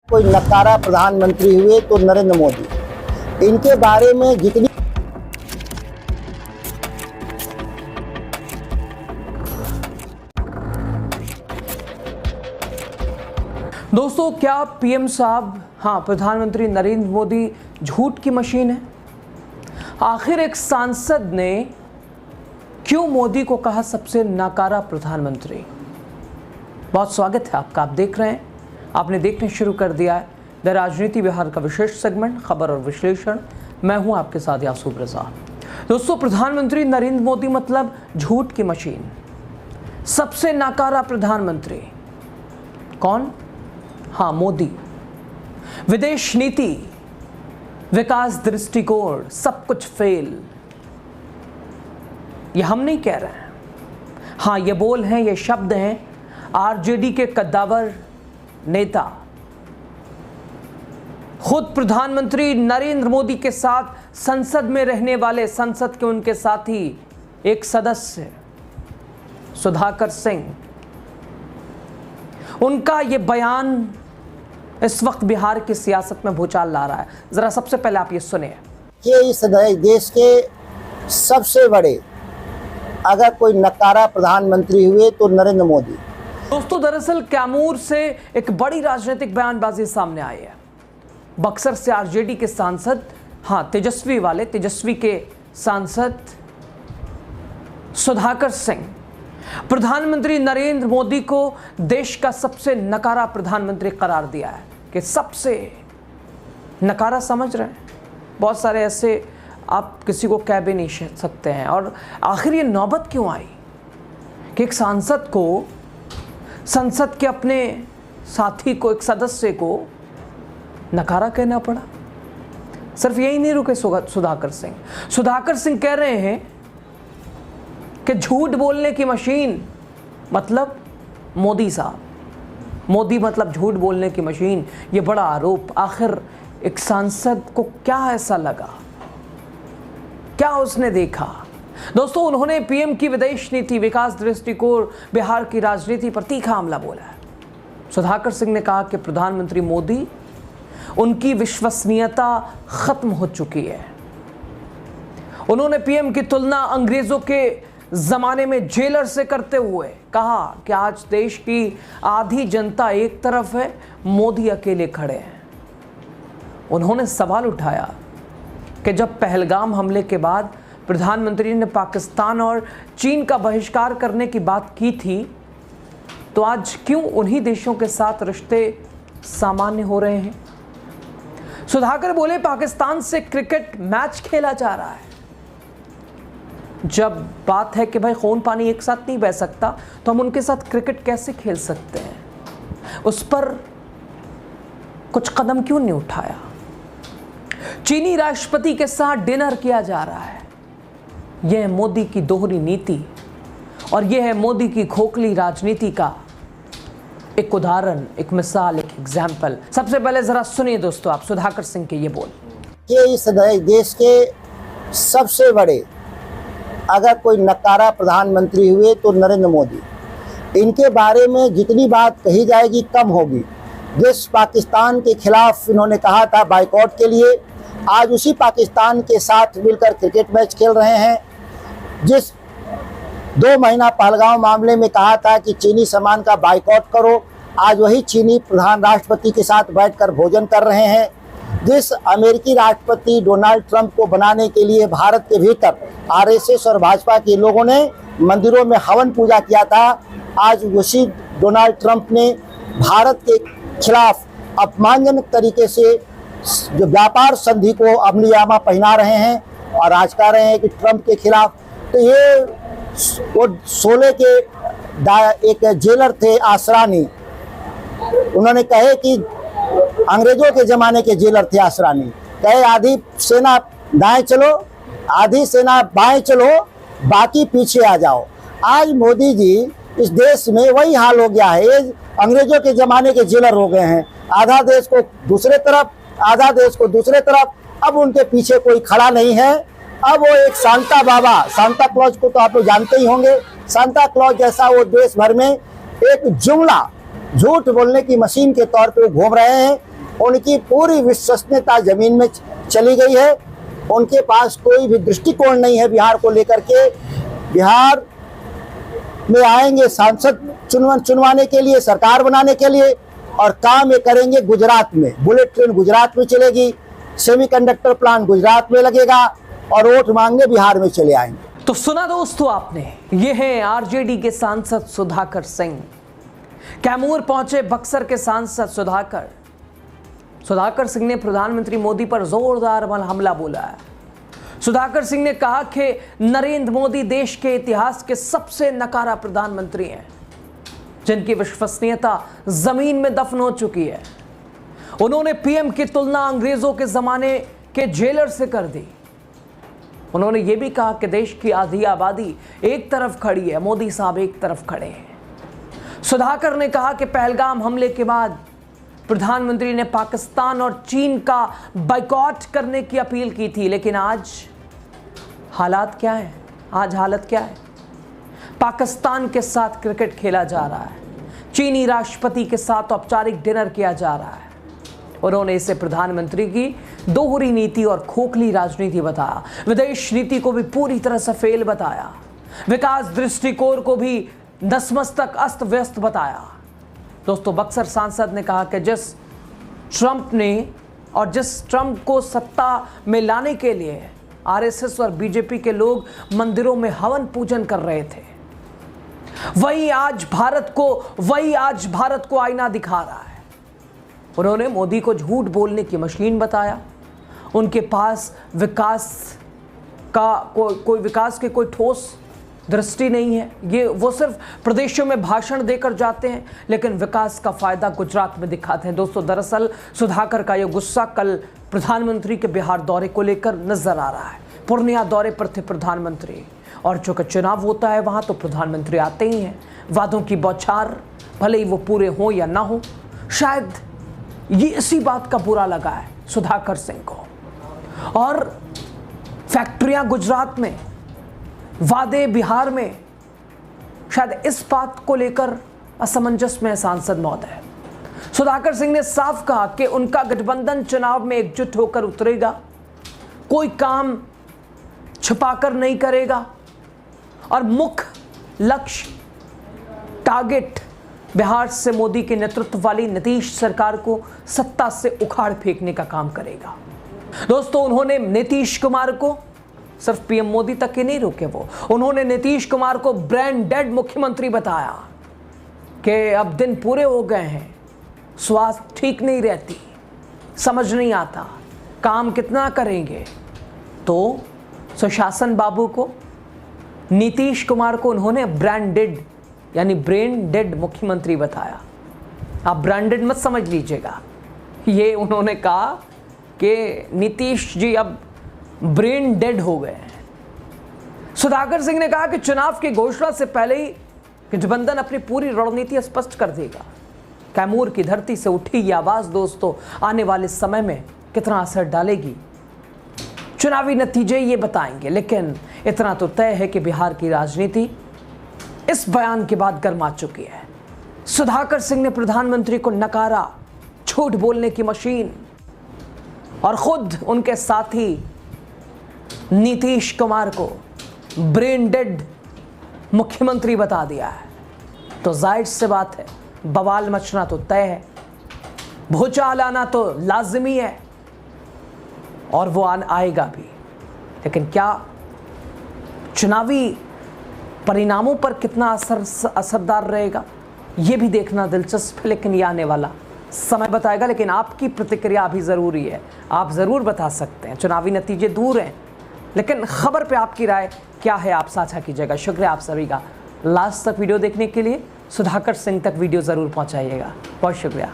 कोई नकारा प्रधानमंत्री हुए तो नरेंद्र मोदी। इनके बारे में जितनी दोस्तों, क्या पीएम साहब, हाँ, प्रधानमंत्री नरेंद्र मोदी झूठ की मशीन है? आखिर एक सांसद ने क्यों मोदी को कहा सबसे नकारा प्रधानमंत्री? बहुत स्वागत है आपका। आप देख रहे हैं, आपने देखने शुरू कर दिया है द राजनीति बिहार का विशेष सेगमेंट खबर और विश्लेषण। मैं हूं आपके साथ यासूब रजा। दोस्तों, प्रधानमंत्री नरेंद्र मोदी मतलब झूठ की मशीन, सबसे नकारा प्रधानमंत्री। कौन? हाँ, मोदी। विदेश नीति, विकास दृष्टिकोण, सब कुछ फेल। ये हम नहीं कह रहे हैं, हाँ, ये बोल हैं, ये शब्द हैं आरजेडी के कद्दावर नेता, खुद प्रधानमंत्री नरेंद्र मोदी के साथ संसद में रहने वाले, संसद के उनके साथी एक सदस्य सुधाकर सिंह। उनका ये बयान इस वक्त बिहार की सियासत में भूचाल ला रहा है। जरा सबसे पहले आप ये सुनिए कि इस देश के सबसे बड़े अगर कोई नकारा प्रधानमंत्री हुए तो नरेंद्र मोदी। दोस्तों, दरअसल कैमूर से एक बड़ी राजनीतिक बयानबाजी सामने आई है। बक्सर से आरजेडी के सांसद, हाँ, तेजस्वी के सांसद सुधाकर सिंह प्रधानमंत्री नरेंद्र मोदी को देश का सबसे नकारा प्रधानमंत्री करार दिया है। कि सबसे नकारा समझ रहे हैं? बहुत सारे ऐसे आप किसी को कह भी नहीं सकते हैं। और आखिर ये नौबत क्यों आई कि एक सांसद को, संसद के अपने साथी को, एक सदस्य को नकारा कहना पड़ा? सिर्फ यही नहीं रुके सुधाकर सिंह कह रहे हैं कि झूठ बोलने की मशीन मतलब मोदी साहब। मोदी मतलब झूठ बोलने की मशीन, ये बड़ा आरोप। आखिर एक सांसद को क्या ऐसा लगा, क्या उसने देखा? दोस्तों, उन्होंने पीएम की विदेश नीति, विकास दृष्टिकोण, बिहार की राजनीति पर तीखा हमला बोला है। सुधाकर सिंह ने कहा कि प्रधानमंत्री मोदी, उनकी विश्वसनीयता खत्म हो चुकी है। उन्होंने पीएम की तुलना अंग्रेजों के जमाने में जेलर से करते हुए कहा कि आज देश की आधी जनता एक तरफ है, मोदी अकेले खड़े हैं। उन्होंने सवाल उठाया कि जब पहलगाम हमले के बाद प्रधानमंत्री ने पाकिस्तान और चीन का बहिष्कार करने की बात की थी, तो आज क्यों उन्हीं देशों के साथ रिश्ते सामान्य हो रहे हैं? सुधाकर बोले, पाकिस्तान से क्रिकेट मैच खेला जा रहा है। जब बात है कि भाई खून पानी एक साथ नहीं बह सकता, तो हम उनके साथ क्रिकेट कैसे खेल सकते हैं? उस पर कुछ कदम क्यों नहीं उठाया? चीनी राष्ट्रपति के साथ डिनर किया जा रहा है। यह है मोदी की दोहरी नीति और यह है मोदी की खोखली राजनीति का एक उदाहरण, एक मिसाल, एक एग्जाम्पल। सबसे पहले जरा सुनिए दोस्तों आप सुधाकर सिंह के ये बोल। कि इस देश के सबसे बड़े अगर कोई नकारा प्रधानमंत्री हुए तो नरेंद्र मोदी। इनके बारे में जितनी बात कही जाएगी कम होगी। जिस पाकिस्तान के खिलाफ इन्होंने कहा था बाइकॉट के लिए, आज उसी पाकिस्तान के साथ मिलकर क्रिकेट मैच खेल रहे हैं। जिस 2 महीना पहलगाम मामले में कहा था कि चीनी सामान का बाइकॉट करो, आज वही चीनी प्रधान राष्ट्रपति के साथ बैठकर भोजन कर रहे हैं। जिस अमेरिकी राष्ट्रपति डोनाल्ड ट्रंप को बनाने के लिए भारत के भीतर आरएसएस और भाजपा के लोगों ने मंदिरों में हवन पूजा किया था, आज उसी डोनाल्ड ट्रंप ने भारत के खिलाफ अपमानजनक तरीके से जो व्यापार संधि को अमलीजामा पहना रहे हैं और आज कह रहे हैं कि ट्रंप के खिलाफ। तो ये वो 16 के एक जेलर थे आसरानी, उन्होंने कहे कि अंग्रेजों के जमाने के जेलर थे आसरानी, कहे आधी सेना दाएं चलो, आधी सेना बाएं चलो, बाकी पीछे आ जाओ। आज मोदी जी, इस देश में वही हाल हो गया है। अंग्रेजों के जमाने के जेलर हो गए हैं, आधा देश को दूसरे तरफ, आधा देश को दूसरे तरफ। अब उनके पीछे कोई खड़ा नहीं है। अब वो एक सांता बाबा, सांता क्लॉज को तो आप लोग जानते ही होंगे, सांता क्लॉज जैसा वो देश भर में एक जुमला झूठ बोलने की मशीन के तौर पे घूम रहे हैं। उनकी पूरी विश्वसनीयता जमीन में चली गई है। उनके पास कोई भी दृष्टिकोण नहीं है बिहार को लेकर के। बिहार में आएंगे सांसद चुनवाने के लिए, सरकार बनाने के लिए, और काम ये करेंगे गुजरात में। बुलेट ट्रेन गुजरात में चलेगी, सेमीकंडक्टर प्लांट गुजरात में लगेगा, और वोट मांगने बिहार में चले आएंगे। तो सुना दोस्तों आपने, ये हैं आरजेडी के सांसद सुधाकर सिंह। कैमूर पहुंचे बक्सर के सांसद सुधाकर सिंह ने प्रधानमंत्री मोदी पर जोरदार हमला बोला है। सुधाकर सिंह ने कहा कि नरेंद्र मोदी देश के इतिहास के सबसे नकारा प्रधानमंत्री हैं, जिनकी विश्वसनीयता जमीन में दफन हो चुकी है। उन्होंने पीएम की तुलना अंग्रेजों के जमाने के जेलर से कर दी। उन्होंने यह भी कहा कि देश की आधी आबादी एक तरफ खड़ी है, मोदी साहब एक तरफ खड़े हैं। सुधाकर ने कहा कि पहलगाम हमले के बाद प्रधानमंत्री ने पाकिस्तान और चीन का बाइकॉट करने की अपील की थी, लेकिन आज हालात क्या है? आज हालत क्या है? पाकिस्तान के साथ क्रिकेट खेला जा रहा है, चीनी राष्ट्रपति के साथ औपचारिक डिनर किया जा रहा है। उन्होंने इसे प्रधानमंत्री की दोहरी नीति और खोखली राजनीति बताया। विदेश नीति को भी पूरी तरह से फेल बताया। विकास दृष्टिकोण को भी नतमस्तक अस्त व्यस्त बताया। दोस्तों, बक्सर सांसद ने कहा कि जिस ट्रंप को सत्ता में लाने के लिए आरएसएस और बीजेपी के लोग मंदिरों में हवन पूजन कर रहे थे, वही आज भारत को आईना दिखा रहा है। उन्होंने मोदी को झूठ बोलने की मशीन बताया। उनके पास विकास की कोई ठोस दृष्टि नहीं है। वो सिर्फ प्रदेशों में भाषण देकर जाते हैं, लेकिन विकास का फायदा गुजरात में दिखाते हैं। दोस्तों, दरअसल सुधाकर का यह गुस्सा कल प्रधानमंत्री के बिहार दौरे को लेकर नजर आ रहा है। पूर्णिया दौरे पर थे प्रधानमंत्री, और चूंकि चुनाव होता है वहां, तो प्रधानमंत्री आते ही हैं। वादों की बौछार, भले ही वो पूरे हों या ना हो, शायद ये इसी बात का बुरा लगा है सुधाकर सिंह को। और फैक्ट्रियां गुजरात में, वादे बिहार में, शायद इस बात को लेकर असमंजस में सांसद महोदय। सुधाकर सिंह ने साफ कहा कि उनका गठबंधन चुनाव में एकजुट होकर उतरेगा, कोई काम छुपाकर नहीं करेगा, और मुख्य लक्ष्य टारगेट बिहार से मोदी के नेतृत्व वाली नीतीश सरकार को सत्ता से उखाड़ फेंकने का काम करेगा। दोस्तों, उन्होंने नीतीश कुमार को सिर्फ पीएम मोदी तक ही नहीं रोके, उन्होंने नीतीश कुमार को ब्रेन डेड मुख्यमंत्री बताया कि अब दिन पूरे हो गए हैं, स्वास्थ्य ठीक नहीं रहती, समझ नहीं आता काम कितना करेंगे। तो सुशासन बाबू को, नीतीश कुमार को उन्होंने ब्रेन डेड मुख्यमंत्री बताया। आप ब्रांडेड मत समझ लीजिएगा, ये उन्होंने कहा कि नीतीश जी अब ब्रेन डेड हो गए हैं। सुधाकर सिंह ने कहा कि चुनाव की घोषणा से पहले ही गठबंधन अपनी पूरी रणनीति स्पष्ट कर देगा। कैमूर की धरती से उठी ये आवाज दोस्तों आने वाले समय में कितना असर डालेगी, चुनावी नतीजे ये बताएंगे। लेकिन इतना तो तय है कि बिहार की राजनीति इस बयान के बाद गर्मा चुकी है। सुधाकर सिंह ने प्रधानमंत्री को नकारा, झूठ बोलने की मशीन, और खुद उनके साथी नीतीश कुमार को ब्रेन डेड मुख्यमंत्री बता दिया है। तो जाहिर सी बात है, बवाल मचना तो तय है, भूचाल आना तो लाजिमी है, और वो आएगा भी। लेकिन क्या चुनावी परिणामों पर कितना असरदार रहेगा, ये भी देखना दिलचस्प है। लेकिन ये आने वाला समय बताएगा। लेकिन आपकी प्रतिक्रिया अभी ज़रूरी है, आप ज़रूर बता सकते हैं। चुनावी नतीजे दूर हैं, लेकिन खबर पे आपकी राय क्या है, आप साझा कीजिएगा। शुक्रिया आप सभी का लास्ट तक वीडियो देखने के लिए। सुधाकर सिंह तक वीडियो ज़रूर पहुंचाइएगा। बहुत शुक्रिया।